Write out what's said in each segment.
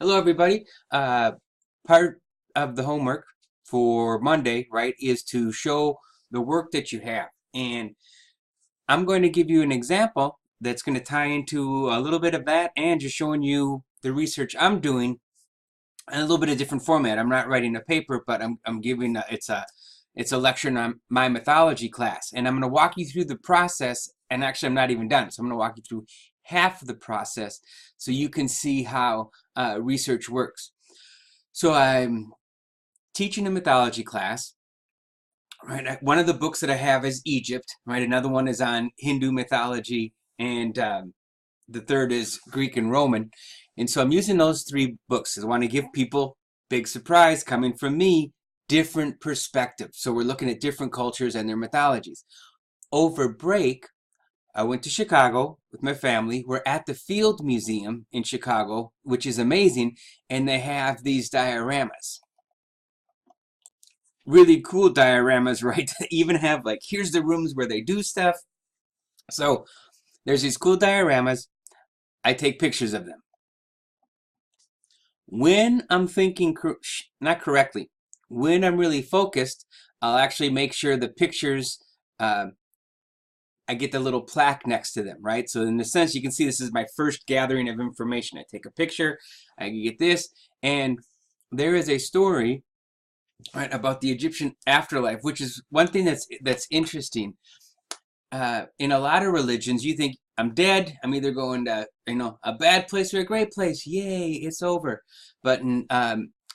Hello, everybody. Part of the homework for Monday, right, is to show the work that you have. And I'm going to give you an example that's going to tie into a little bit of that and just showing you the research I'm doing in a little bit of different format. I'm not writing a paper, but I'm giving it's a lecture in my mythology class, and I'm going to walk you through the process. And actually, I'm not even done, so I'm going to walk you through half of the process so you can see how research works. So I'm teaching a mythology class. Right, one of the books that I have is Egypt. Right, another one is on Hindu mythology, and the third is Greek and Roman. And so I'm using those three books because I want to give people, big surprise coming from me, different perspectives. So we're looking at different cultures and their mythologies. Over break, I went to Chicago with my family. We're at the Field Museum in Chicago, which is amazing, and they have these dioramas. Really cool dioramas, right? They even have like, here's the rooms where they do stuff. So there's these cool dioramas. I take pictures of them. When I'm thinking not correctly, when I'm really focused, I'll actually make sure the pictures, I get the little plaque next to them, right? So in a sense, you can see this is my first gathering of information. I take a picture, I get this, and there is a story, right, about the Egyptian afterlife, which is one thing that's interesting. In a lot of religions, you think I'm dead. I'm either going to a bad place or a great place. Yay, it's over. But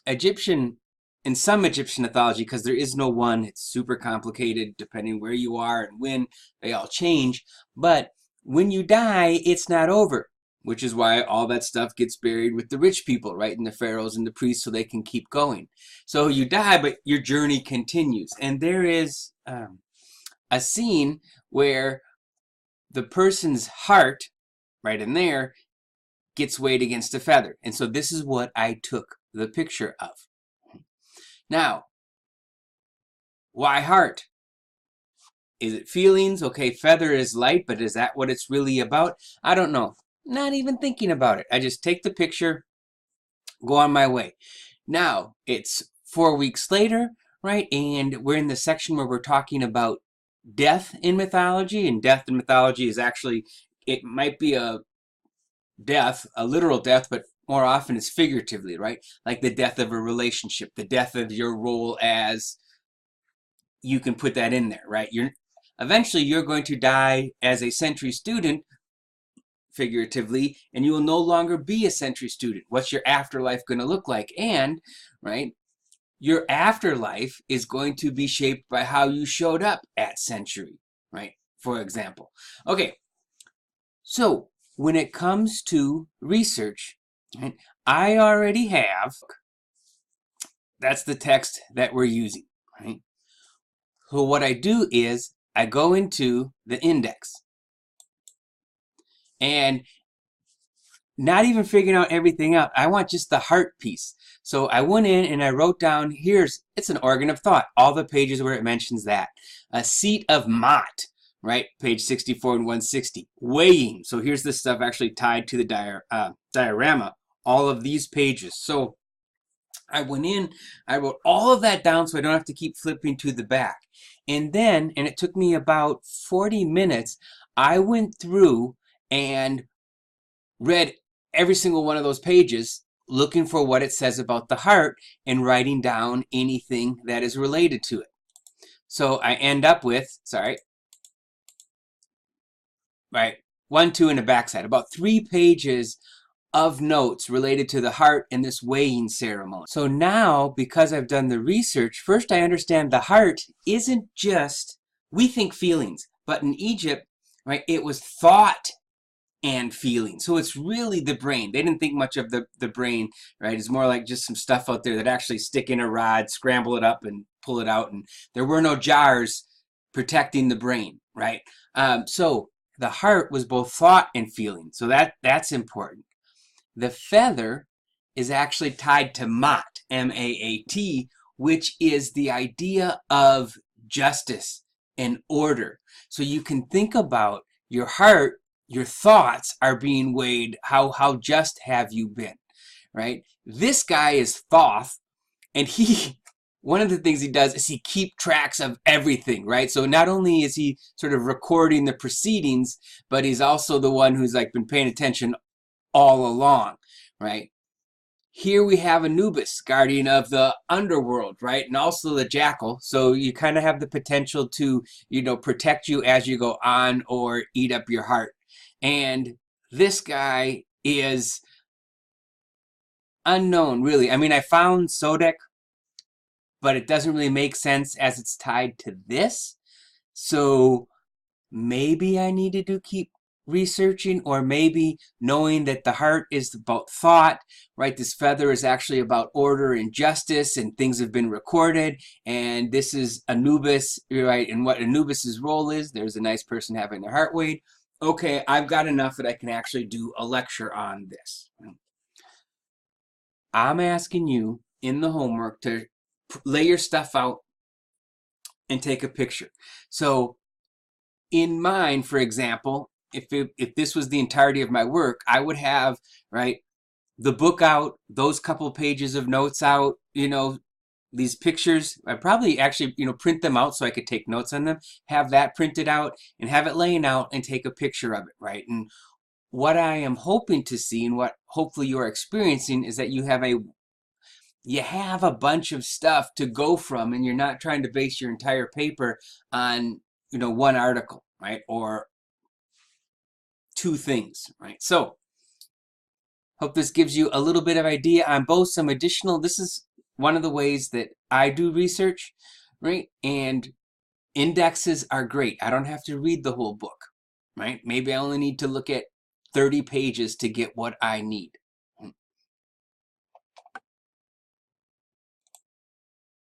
Egyptian, in some Egyptian mythology, because there is no one, it's super complicated depending where you are and when they all change. But when you die, it's not over, which is why all that stuff gets buried with the rich people, right? And the pharaohs and the priests so they can keep going. So you die, but your journey continues. And there is a scene where the person's heart, right in there, gets weighed against a feather. And so this is what I took the picture of. Now, why heart? Is it feelings? Okay, feather is light, but is that what it's really about? I don't know. Not even thinking about it. I just take the picture, go on my way. Now, it's 4 weeks later, right? And we're in the section where we're talking about death in mythology. And death in mythology is actually, it might be a death, a literal death, but more often it's figuratively, right? Like the death of a relationship, the death of your role as, you can put that in there, right? Eventually you're going to die as a Century student, figuratively, and you will no longer be a Century student. What's your afterlife going to look like? And, right, your afterlife is going to be shaped by how you showed up at Century, right? For example. Okay, so when it comes to research, right, I already have, that's the text that we're using, right? So what I do is I go into the index and not even figuring out everything out. I want just the heart piece. So I went in and I wrote down, it's an organ of thought, all the pages where it mentions that. A seat of Maat, right? Page 64 and 160. Weighing. So here's the stuff actually tied to the diorama, all of these pages. So I went in, I wrote all of that down so I don't have to keep flipping to the back. And it took me about 40 minutes, I went through and read every single one of those pages, looking for what it says about the heart and writing down anything that is related to it. So I end up with, right, 1, 2 in the backside, about 3 pages of notes related to the heart and this weighing ceremony. So now, because I've done the research, first I understand the heart isn't just, we think feelings, but in Egypt, right, it was thought and feeling. So it's really the brain. They didn't think much of the brain, right? It's more like just some stuff out there that actually stick in a rod, scramble it up and pull it out. And there were no jars protecting the brain, right? So the heart was both thought and feeling. So that's important. The feather is actually tied to Maat, M-A-A-T, which is the idea of justice and order. So you can think about your heart, your thoughts are being weighed. How just have you been? right? This guy is Thoth, and he, one of the things he does is he keep tracks of everything, right? So not only is he sort of recording the proceedings, but he's also the one who's like been paying attention all along, right? Here we have Anubis, guardian of the underworld, right? And also the jackal. So you kind of have the potential to, protect you as you go on or eat up your heart. And this guy is unknown, really. I mean, I found Sodek, but it doesn't really make sense as it's tied to this. So maybe I needed to keep researching, or maybe knowing that the heart is about thought, right? This feather is actually about order and justice, and things have been recorded, and this is Anubis, right? And what Anubis's role is. There's a nice person having their heart weighed. Okay, I've got enough that I can actually do a lecture on this. I'm asking you in the homework to lay your stuff out and take a picture. So in mine, for example, if this was the entirety of my work, I would have, right, the book out, those couple pages of notes out, these pictures. I probably actually, print them out so I could take notes on them, have that printed out and have it laying out and take a picture of it, right? And what I am hoping to see, and what hopefully you are experiencing, is that you have a bunch of stuff to go from, and you're not trying to base your entire paper on, one article, right? Or two things, right? So hope this gives you a little bit of idea on both some additional, this is one of the ways that I do research, right? And indexes are great. I don't have to read the whole book, right? Maybe I only need to look at 30 pages to get what I need.